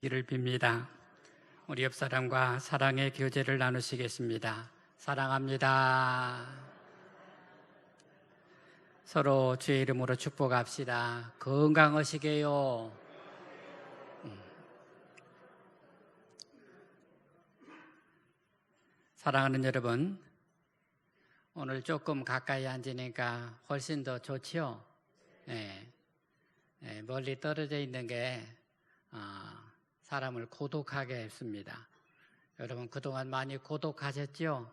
이를 빕니다. 우리 옆 사람과 사랑의 교제를 나누시겠습니다. 사랑합니다. 서로 주의 이름으로 축복합시다. 건강하시게요. 사랑하는 여러분, 오늘 조금 가까이 앉으니까 훨씬 더 좋지요? 네. 멀리 떨어져 있는 게 사람을 고독하게 했습니다. 여러분 그동안 많이 고독하셨죠?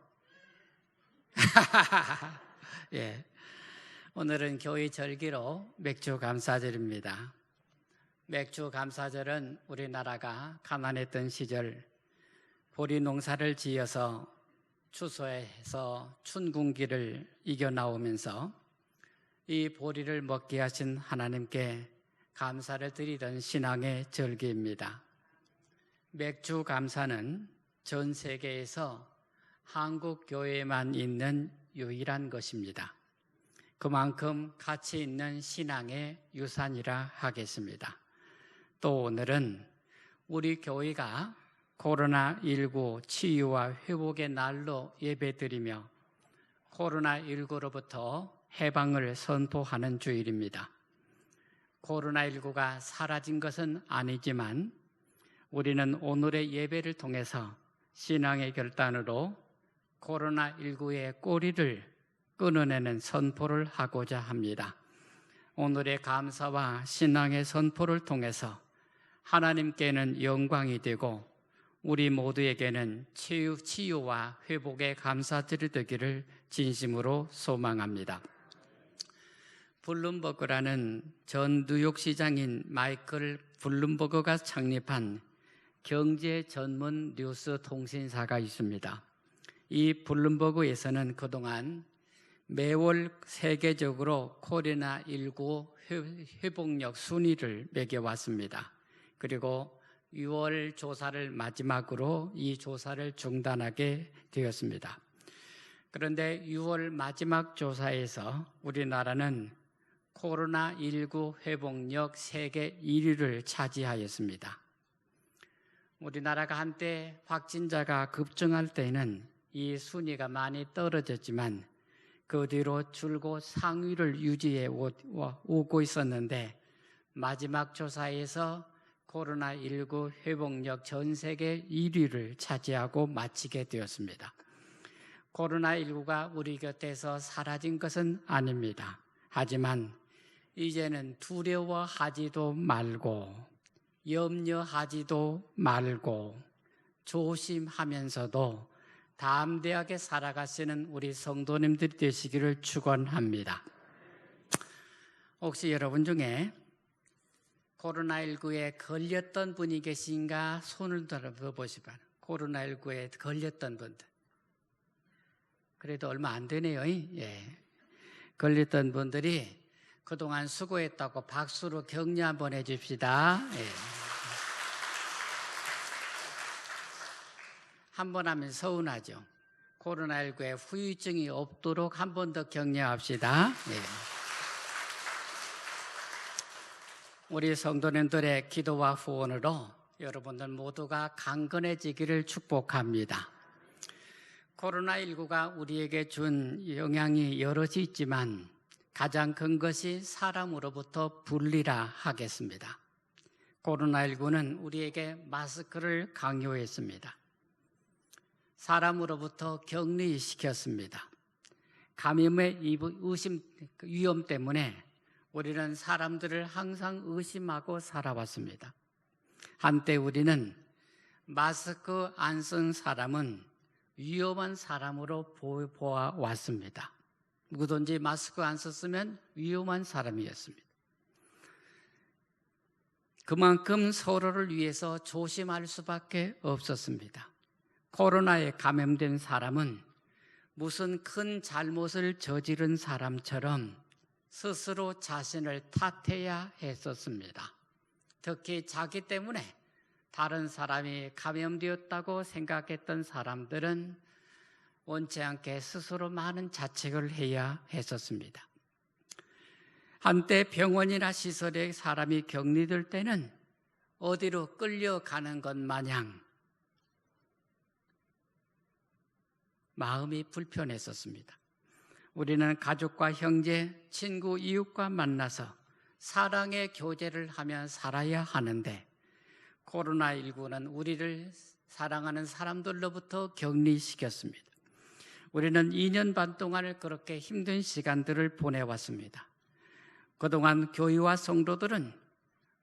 예. 오늘은 교회 절기로 맥주 감사절입니다. 맥주 감사절은 우리나라가 가난했던 시절 보리 농사를 지어서 추수해서 춘궁기를 이겨 나오면서 이 보리를 먹게 하신 하나님께 감사를 드리던 신앙의 절기입니다. 맥주 감사는 전 세계에서 한국 교회에만 있는 유일한 것입니다. 그만큼 가치 있는 신앙의 유산이라 하겠습니다. 또 오늘은 우리 교회가 코로나19 치유와 회복의 날로 예배드리며 코로나19로부터 해방을 선포하는 주일입니다. 코로나19가 사라진 것은 아니지만 우리는 오늘의 예배를 통해서 신앙의 결단으로 코로나19의 꼬리를 끊어내는 선포를 하고자 합니다. 오늘의 감사와 신앙의 선포를 통해서 하나님께는 영광이 되고 우리 모두에게는 치유와 회복의 감사절이 되기를 진심으로 소망합니다. 블룸버그라는 전 뉴욕시장인 마이클 블룸버그가 창립한 경제 전문 뉴스 통신사가 있습니다. 이 블룸버그에서는 그동안 매월 세계적으로 코로나19 회복력 순위를 매겨왔습니다. 그리고 6월 조사를 마지막으로 이 조사를 중단하게 되었습니다. 그런데 6월 마지막 조사에서 우리나라는 코로나19 회복력 세계 1위를 차지하였습니다. 우리나라가 한때 확진자가 급증할 때는 이 순위가 많이 떨어졌지만 그 뒤로 줄곧 상위를 유지해 오고 있었는데 마지막 조사에서 코로나19 회복력 전 세계 1위를 차지하고 마치게 되었습니다. 코로나19가 우리 곁에서 사라진 것은 아닙니다. 하지만 이제는 두려워하지도 말고 염려하지도 말고 조심하면서도 담대하게 살아가시는 우리 성도님들이 되시기를 축원합니다. 혹시 여러분 중에 코로나19에 걸렸던 분이 계신가? 손을 들어보시기 바랍니다. 코로나19에 걸렸던 분들. 그래도 얼마 안 되네요. 예. 걸렸던 분들이 그동안 수고했다고 박수로 격려 한번 해줍시다. 예. 한 번 하면 서운하죠. 코로나19에 후유증이 없도록 한 번 더 격려합시다. 예. 우리 성도님들의 기도와 후원으로 여러분들 모두가 강건해지기를 축복합니다. 코로나19가 우리에게 준 영향이 여럿이 있지만 가장 큰 것이 사람으로부터 분리라 하겠습니다. 코로나19는 우리에게 마스크를 강요했습니다. 사람으로부터 격리시켰습니다. 감염의 위험 때문에 우리는 사람들을 항상 의심하고 살아왔습니다. 한때 우리는 마스크 안 쓴 사람은 위험한 사람으로 보아왔습니다. 누구든지 마스크 안 썼으면 위험한 사람이었습니다. 그만큼 서로를 위해서 조심할 수밖에 없었습니다. 코로나에 감염된 사람은 무슨 큰 잘못을 저지른 사람처럼 스스로 자신을 탓해야 했었습니다. 특히 자기 때문에 다른 사람이 감염되었다고 생각했던 사람들은 원치 않게 스스로 많은 자책을 해야 했었습니다. 한때 병원이나 시설에 사람이 격리될 때는 어디로 끌려가는 것 마냥 마음이 불편했었습니다. 우리는 가족과 형제, 친구, 이웃과 만나서 사랑의 교제를 하며 살아야 하는데 코로나19는 우리를 사랑하는 사람들로부터 격리시켰습니다. 우리는 2년 반 동안 그렇게 힘든 시간들을 보내왔습니다. 그동안 교회와 성도들은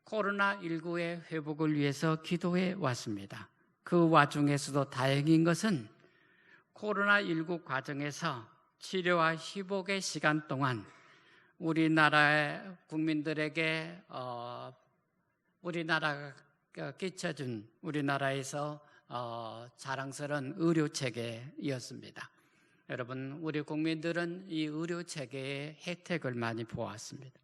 코로나19의 회복을 위해서 기도해 왔습니다. 그 와중에서도 다행인 것은 코로나19 과정에서 치료와 회복의 시간 동안 우리나라의 국민들에게 우리나라가 끼쳐준 우리나라에서 자랑스러운 의료 체계였습니다. 여러분, 우리 국민들은 이 의료 체계의 혜택을 많이 보았습니다.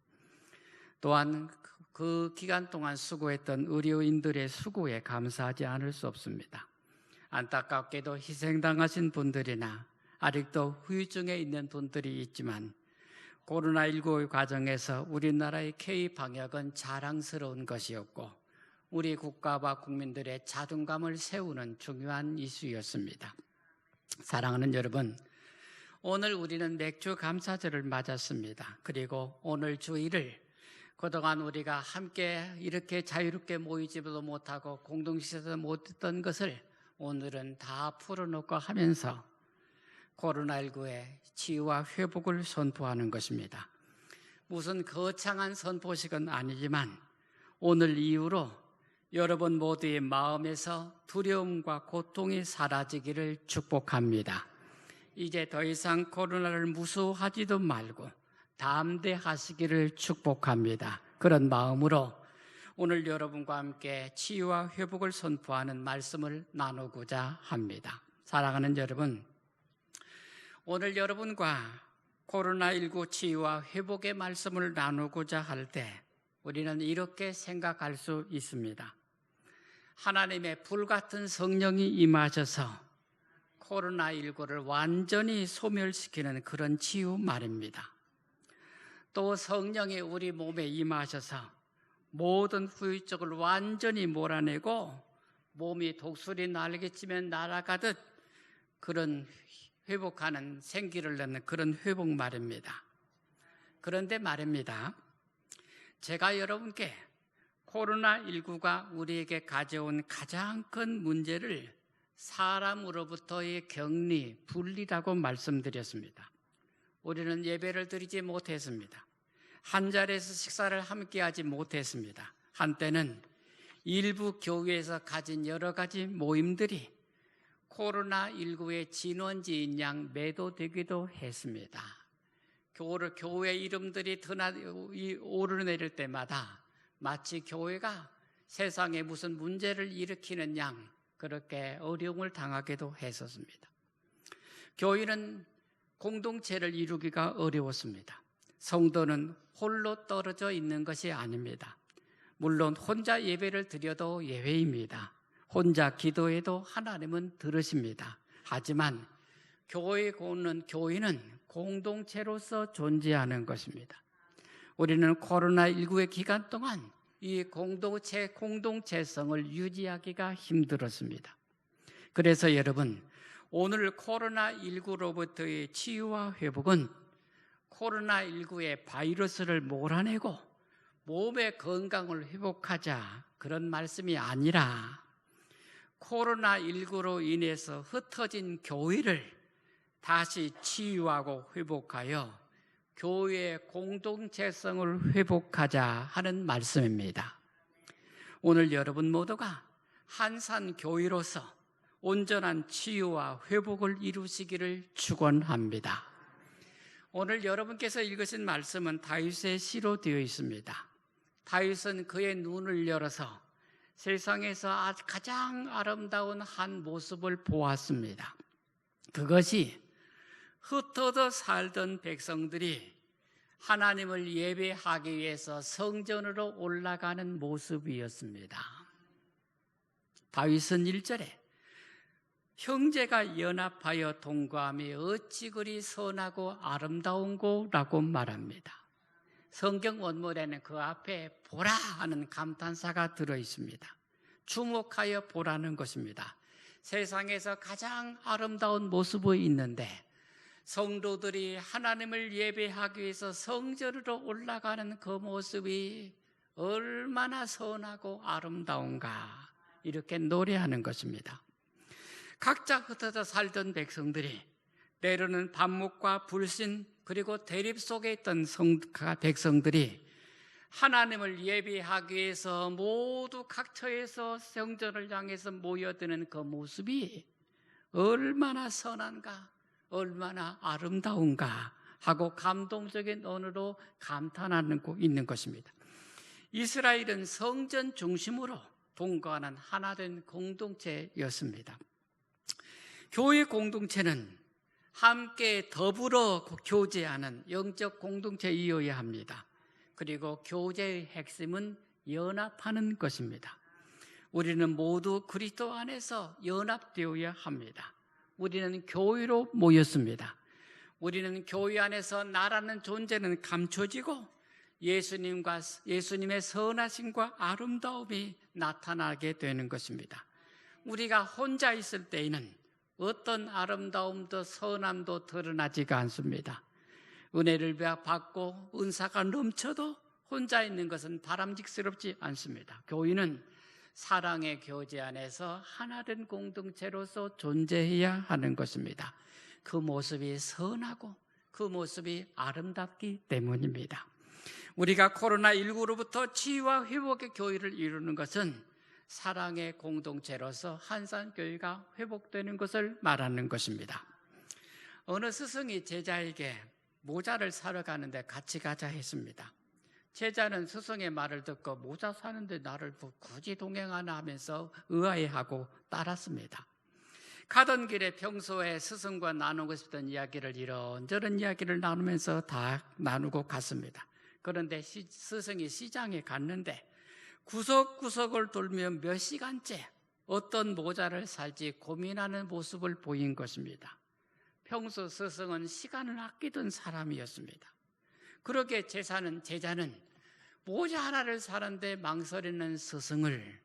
또한 그 기간 동안 수고했던 의료인들의 수고에 감사하지 않을 수 없습니다. 안타깝게도 희생당하신 분들이나 아직도 후유증에 있는 분들이 있지만 코로나19 과정에서 우리나라의 K-방역은 자랑스러운 것이었고 우리 국가와 국민들의 자존감을 세우는 중요한 이슈였습니다. 사랑하는 여러분, 오늘 우리는 맥주 감사절을 맞았습니다. 그리고 오늘 주일을 그동안 우리가 함께 이렇게 자유롭게 모이지도 못하고 공동식사도 못했던 것을 오늘은 다 풀어놓고 하면서 코로나19의 치유와 회복을 선포하는 것입니다. 무슨 거창한 선포식은 아니지만 오늘 이후로 여러분 모두의 마음에서 두려움과 고통이 사라지기를 축복합니다. 이제 더 이상 코로나를 무서워하지도 말고 담대하시기를 축복합니다. 그런 마음으로 오늘 여러분과 함께 치유와 회복을 선포하는 말씀을 나누고자 합니다. 사랑하는 여러분, 오늘 여러분과 코로나19 치유와 회복의 말씀을 나누고자 할 때 우리는 이렇게 생각할 수 있습니다. 하나님의 불같은 성령이 임하셔서 코로나19를 완전히 소멸시키는 그런 치유 말입니다. 또 성령이 우리 몸에 임하셔서 모든 후유증을 완전히 몰아내고 몸이 독수리 날개치며 날아가듯 그런 회복하는 생기를 내는 그런 회복 말입니다. 그런데 말입니다. 제가 여러분께 코로나19가 우리에게 가져온 가장 큰 문제를 사람으로부터의 격리, 분리라고 말씀드렸습니다. 우리는 예배를 드리지 못했습니다. 한 자리에서 식사를 함께하지 못했습니다. 한때는 일부 교회에서 가진 여러 가지 모임들이 코로나19의 진원지인 양 매도되기도 했습니다. 교회 이름들이 오르내릴 때마다 마치 교회가 세상에 무슨 문제를 일으키는 양 그렇게 어려움을 당하기도 했었습니다. 교회는 공동체를 이루기가 어려웠습니다. 성도는 홀로 떨어져 있는 것이 아닙니다. 물론 혼자 예배를 드려도 예외입니다. 혼자 기도해도 하나님은 들으십니다. 하지만 교회는 공동체로서 존재하는 것입니다. 우리는 코로나19의 기간 동안 이 공동체성을 유지하기가 힘들었습니다. 그래서 여러분, 오늘 코로나19로부터의 치유와 회복은 코로나19의 바이러스를 몰아내고 몸의 건강을 회복하자 그런 말씀이 아니라 코로나19로 인해서 흩어진 교회를 다시 치유하고 회복하여 교회의 공동체성을 회복하자 하는 말씀입니다. 오늘 여러분 모두가 한산교회로서 온전한 치유와 회복을 이루시기를 축원합니다. 오늘 여러분께서 읽으신 말씀은 다윗의 시로 되어 있습니다. 다윗은 그의 눈을 열어서 세상에서 가장 아름다운 한 모습을 보았습니다. 그것이 흩어져 살던 백성들이 하나님을 예배하기 위해서 성전으로 올라가는 모습이었습니다. 다윗은 1절에 형제가 연합하여 동거함이 어찌 그리 선하고 아름다운고 라고 말합니다. 성경 원문에는 그 앞에 보라 하는 감탄사가 들어있습니다. 주목하여 보라는 것입니다. 세상에서 가장 아름다운 모습이 있는데 성도들이 하나님을 예배하기 위해서 성전으로 올라가는 그 모습이 얼마나 선하고 아름다운가, 이렇게 노래하는 것입니다. 각자 흩어져 살던 백성들이 때로는 반목과 불신 그리고 대립 속에 있던 백성들이 하나님을 예배하기 위해서 모두 각처에서 성전을 향해서 모여드는 그 모습이 얼마나 선한가, 얼마나 아름다운가 하고 감동적인 언어로 감탄하고 있는 것입니다. 이스라엘은 성전 중심으로 동거하는 하나된 공동체였습니다. 교회 공동체는 함께 더불어 교제하는 영적 공동체이어야 합니다. 그리고 교제의 핵심은 연합하는 것입니다. 우리는 모두 그리스도 안에서 연합되어야 합니다. 우리는 교회로 모였습니다. 우리는 교회 안에서 나라는 존재는 감춰지고 예수님의 선하심과 아름다움이 나타나게 되는 것입니다. 우리가 혼자 있을 때에는 어떤 아름다움도 선함도 드러나지가 않습니다. 은혜를 받고 은사가 넘쳐도 혼자 있는 것은 바람직스럽지 않습니다. 교회는 사랑의 교제 안에서 하나된 공동체로서 존재해야 하는 것입니다. 그 모습이 선하고 그 모습이 아름답기 때문입니다. 우리가 코로나19로부터 치유와 회복의 교회를 이루는 것은 사랑의 공동체로서 한산교회가 회복되는 것을 말하는 것입니다. 어느 스승이 제자에게 모자를 사러 가는데 같이 가자 했습니다. 제자는 스승의 말을 듣고 모자 사는데 나를 굳이 동행하나 하면서 의아해하고 따랐습니다. 가던 길에 평소에 스승과 나누고 싶던 이야기를 이런저런 이야기를 나누면서 다 나누고 갔습니다. 그런데 스승이 시장에 갔는데 구석구석을 돌며 몇 시간째 어떤 모자를 살지 고민하는 모습을 보인 것입니다. 평소 스승은 시간을 아끼던 사람이었습니다. 그렇게 제자는 모자 하나를 사는데 망설이는 스승을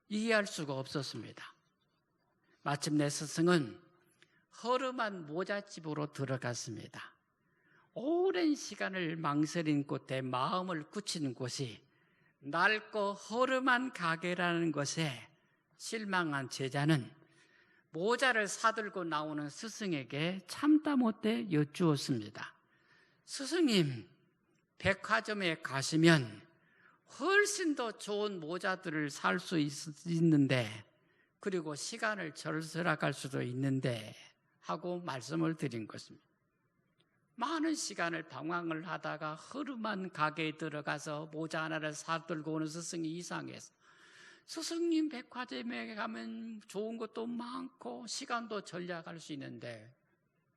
이해할 수가 없었습니다. 마침내 스승은 허름한 모자집으로 들어갔습니다. 오랜 시간을 망설인 곳에 마음을 굳힌 곳이 낡고 허름한 가게라는 것에 실망한 제자는 모자를 사들고 나오는 스승에게 참다 못해 여쭈었습니다. 스승님, 백화점에 가시면 훨씬 더 좋은 모자들을 살 수 있는데, 그리고 시간을 절절할 수도 있는데 하고 말씀을 드린 것입니다. 많은 시간을 방황을 하다가 허름한 가게에 들어가서 모자 하나를 사들고 오는 스승이 이상해서, 스승님 백화점에 가면 좋은 것도 많고 시간도 절약할 수 있는데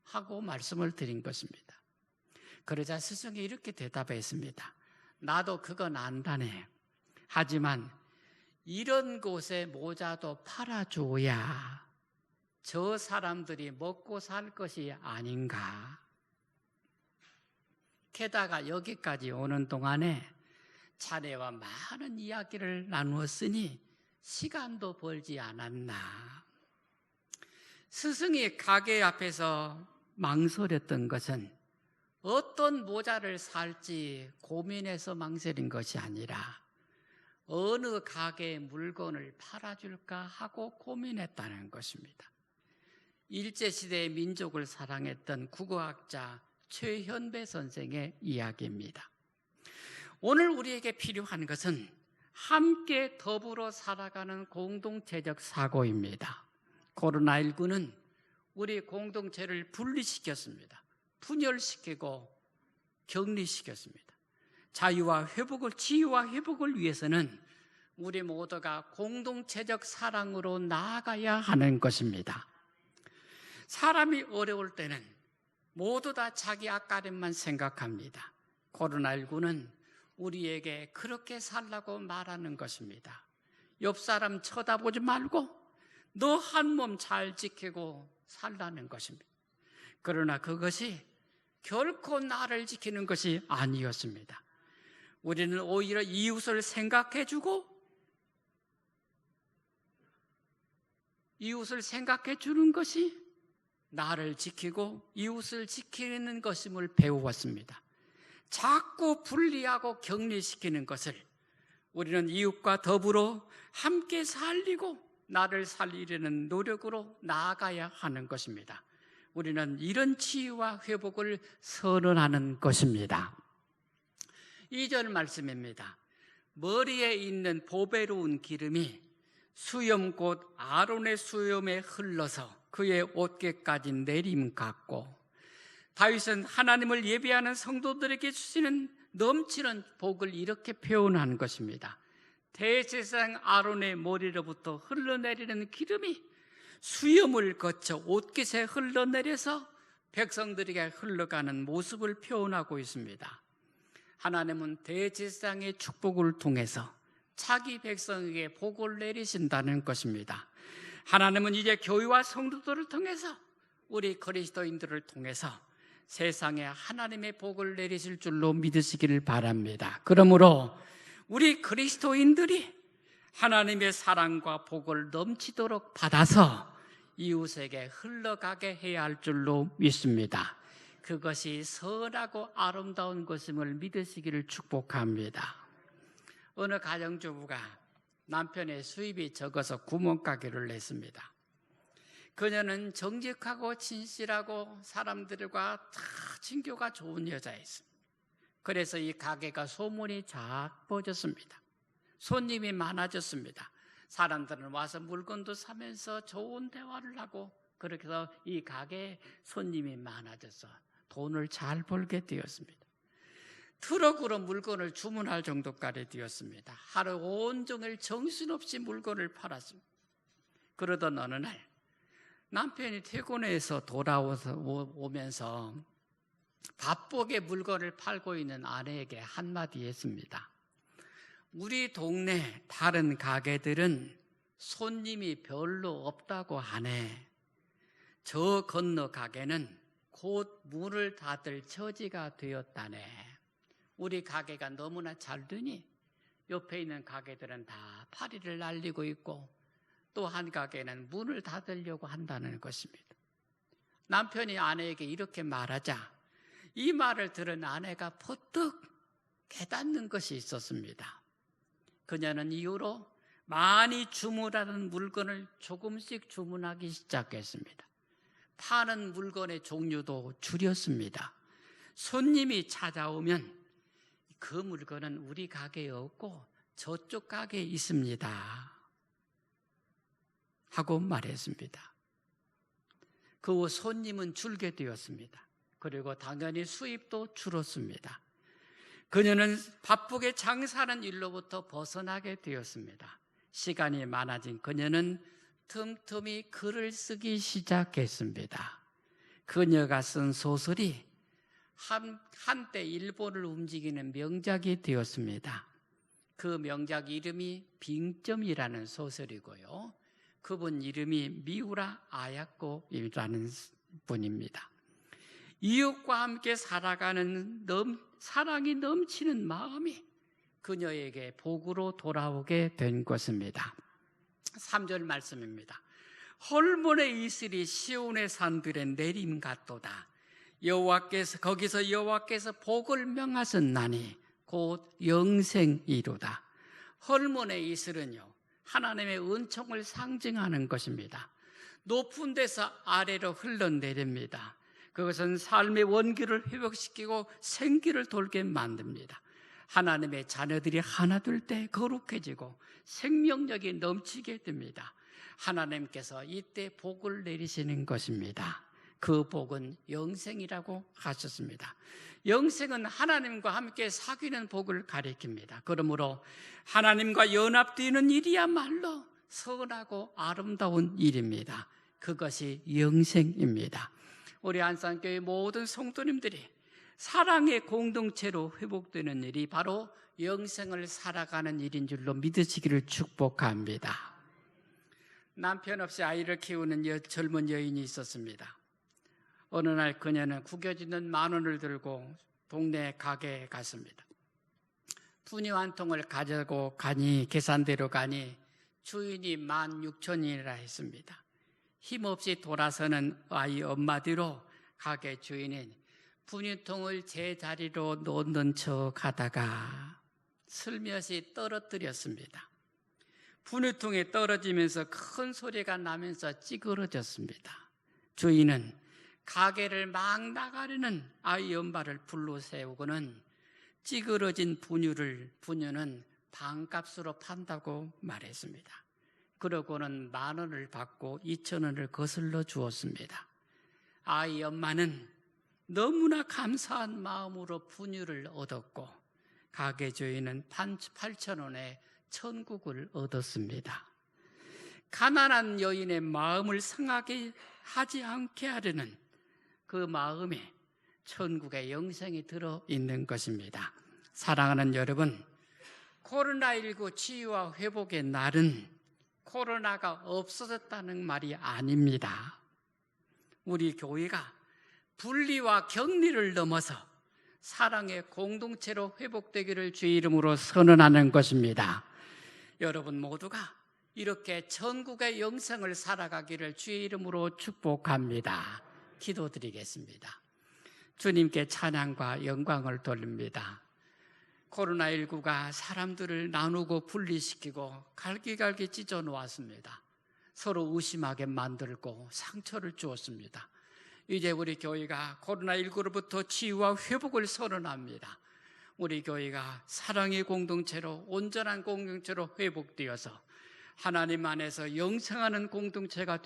하고 말씀을 드린 것입니다. 그러자 스승이 이렇게 대답했습니다. 나도 그건 안다네. 하지만 이런 곳에 모자도 팔아줘야 저 사람들이 먹고 살 것이 아닌가. 게다가 여기까지 오는 동안에 자네와 많은 이야기를 나누었으니 시간도 벌지 않았나. 스승이 가게 앞에서 망설였던 것은 어떤 모자를 살지 고민해서 망설인 것이 아니라 어느 가게에 물건을 팔아줄까 하고 고민했다는 것입니다. 일제시대의 민족을 사랑했던 국어학자 최현배 선생의 이야기입니다. 오늘 우리에게 필요한 것은 함께 더불어 살아가는 공동체적 사고입니다. 코로나19는 우리 공동체를 분리시켰습니다. 분열시키고 격리시켰습니다. 치유와 회복을 위해서는 우리 모두가 공동체적 사랑으로 나아가야 하는 것입니다. 사람이 어려울 때는 모두 다 자기 앞가림만 생각합니다. 코로나19는 우리에게 그렇게 살라고 말하는 것입니다. 옆 사람 쳐다보지 말고 너 한 몸 잘 지키고 살라는 것입니다. 그러나 그것이 결코 나를 지키는 것이 아니었습니다. 우리는 오히려 이웃을 생각해주고 이웃을 생각해 주는 것이 나를 지키고 이웃을 지키는 것임을 배우었습니다. 자꾸 분리하고 격리시키는 것을 우리는 이웃과 더불어 함께 살리고 나를 살리려는 노력으로 나아가야 하는 것입니다. 우리는 이런 치유와 회복을 선언하는 것입니다. 2절 말씀입니다. 머리에 있는 보배로운 기름이 수염 곧 아론의 수염에 흘러서 그의 옷깃까지 내림 같고, 다윗은 하나님을 예배하는 성도들에게 주시는 넘치는 복을 이렇게 표현한 것입니다. 대제사장 아론의 머리로부터 흘러내리는 기름이 수염을 거쳐 옷깃에 흘러내려서 백성들에게 흘러가는 모습을 표현하고 있습니다. 하나님은 대제사장의 축복을 통해서 자기 백성에게 복을 내리신다는 것입니다. 하나님은 이제 교회와 성도들을 통해서 우리 그리스도인들을 통해서 세상에 하나님의 복을 내리실 줄로 믿으시기를 바랍니다. 그러므로 우리 그리스도인들이 하나님의 사랑과 복을 넘치도록 받아서 이웃에게 흘러가게 해야 할 줄로 믿습니다. 그것이 선하고 아름다운 것임을 믿으시기를 축복합니다. 어느 가정주부가 남편의 수입이 적어서 구멍가게를 냈습니다. 그녀는 정직하고 진실하고 사람들과 다 친교가 좋은 여자였습니다. 그래서 이 가게가 소문이 잘 퍼졌습니다. 손님이 많아졌습니다. 사람들은 와서 물건도 사면서 좋은 대화를 하고, 그렇게 해서 이 가게에 손님이 많아져서 돈을 잘 벌게 되었습니다. 트럭으로 물건을 주문할 정도까지 되었습니다. 하루 온종일 정신없이 물건을 팔았습니다. 그러던 어느 날 남편이 퇴근해서 돌아오면서 바쁘게 물건을 팔고 있는 아내에게 한마디 했습니다. 우리 동네 다른 가게들은 손님이 별로 없다고 하네. 저 건너 가게는 곧 문을 닫을 처지가 되었다네. 우리 가게가 너무나 잘 되니 옆에 있는 가게들은 다 파리를 날리고 있고 또 한 가게는 문을 닫으려고 한다는 것입니다. 남편이 아내에게 이렇게 말하자 이 말을 들은 아내가 퍼뜩 깨닫는 것이 있었습니다. 그녀는 이후로 많이 주문하는 물건을 조금씩 주문하기 시작했습니다. 파는 물건의 종류도 줄였습니다. 손님이 찾아오면 그 물건은 우리 가게에 없고 저쪽 가게에 있습니다 하고 말했습니다. 그 후 손님은 줄게 되었습니다. 그리고 당연히 수입도 줄었습니다. 그녀는 바쁘게 장사하는 일로부터 벗어나게 되었습니다. 시간이 많아진 그녀는 틈틈이 글을 쓰기 시작했습니다. 그녀가 쓴 소설이 한때 일본을 움직이는 명작이 되었습니다. 그 명작 이름이 빙점이라는 소설이고요. 그분 이름이 미우라 아야코이라는 분입니다. 이웃과 함께 살아가는 사랑이 넘치는 마음이 그녀에게 복으로 돌아오게 된 것입니다. 3절 말씀입니다. 헐몬의 이슬이 시온의 산들에 내림 같도다. 거기서 여호와께서 복을 명하셨나니 곧 영생이로다. 헐몬의 이슬은요, 하나님의 은총을 상징하는 것입니다. 높은 데서 아래로 흘러내립니다. 그것은 삶의 원기를 회복시키고 생기를 돌게 만듭니다. 하나님의 자녀들이 하나 될 때 거룩해지고 생명력이 넘치게 됩니다. 하나님께서 이때 복을 내리시는 것입니다. 그 복은 영생이라고 하셨습니다. 영생은 하나님과 함께 사귀는 복을 가리킵니다. 그러므로 하나님과 연합되는 일이야말로 선하고 아름다운 일입니다. 그것이 영생입니다. 우리 안산교회 모든 성도님들이 사랑의 공동체로 회복되는 일이 바로 영생을 살아가는 일인 줄로 믿으시기를 축복합니다. 남편 없이 아이를 키우는 젊은 여인이 있었습니다. 어느 날 그녀는 구겨지는 10,000원을 들고 동네 가게에 갔습니다. 푸니 한 통을 가지고 가니 계산대로 가니 주인이 16,000원이라 했습니다. 힘없이 돌아서는 아이 엄마 뒤로 가게 주인은 분유통을 제자리로 놓는 척 하다가 슬며시 떨어뜨렸습니다. 분유통에 떨어지면서 큰 소리가 나면서 찌그러졌습니다. 주인은 가게를 막 나가려는 아이 엄마를 불러 세우고는 찌그러진 분유는 반값으로 판다고 말했습니다. 그러고는 10,000원을 받고 2,000원을 거슬러 주었습니다. 아이 엄마는 너무나 감사한 마음으로 분유를 얻었고 가게 주인은 8,000원에 천국을 얻었습니다. 가난한 여인의 마음을 상하게 하지 않게 하려는 그 마음에 천국의 영생이 들어있는 것입니다. 사랑하는 여러분, 코로나19 치유와 회복의 날은 코로나가 없어졌다는 말이 아닙니다. 우리 교회가 분리와 격리를 넘어서 사랑의 공동체로 회복되기를 주의 이름으로 선언하는 것입니다. 여러분 모두가 이렇게 천국의 영생을 살아가기를 주의 이름으로 축복합니다. 기도드리겠습니다. 주님께 찬양과 영광을 돌립니다. 코로나19가 사람들을 나누고 분리시키고 갈기갈기 찢어 놓았습니다. 서로 의심하게 만들고 상처를 주었습니다. 이제 우리 교회가 코로나19로부터 치유와 회복을 선언합니다. 우리 교회가 사랑의 공동체로 온전한 공동체로 회복되어서 하나님 안에서 영생하는 공동체가